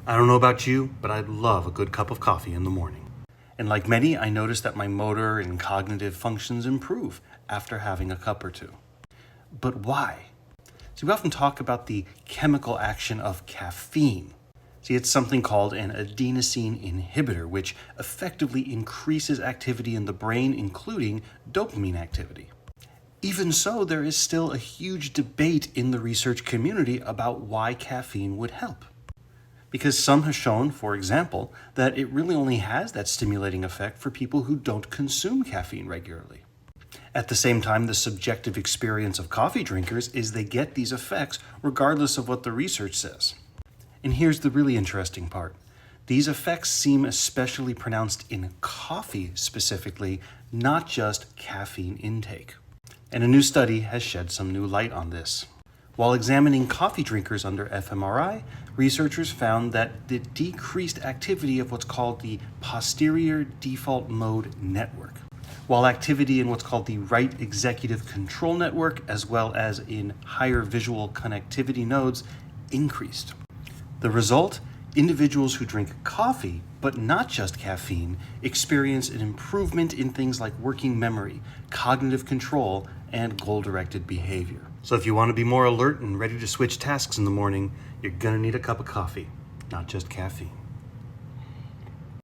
I don't know about you, but I love a good cup of coffee in the morning. And like many, I noticed that my motor and cognitive functions improve after having a cup or two. But why? See, we often talk about the chemical action of caffeine. See, it's something called an adenosine inhibitor, which effectively increases activity in the brain, including dopamine activity. Even so, there is still a huge debate in the research community about why caffeine would help. Because some have shown, for example, that it really only has that stimulating effect for people who don't consume caffeine regularly. At the same time, the subjective experience of coffee drinkers is they get these effects regardless of what the research says. And here's the really interesting part. These effects seem especially pronounced in coffee specifically, not just caffeine intake. And a new study has shed some new light on this. While examining coffee drinkers under fMRI, researchers found that the decreased activity of what's called the posterior default mode network, while activity in what's called the right executive control network, as well as in higher visual connectivity nodes, increased. The result? Individuals who drink coffee, but not just caffeine, experience an improvement in things like working memory, cognitive control, and goal-directed behavior. So if you want to be more alert and ready to switch tasks in the morning, you're gonna need a cup of coffee, not just caffeine.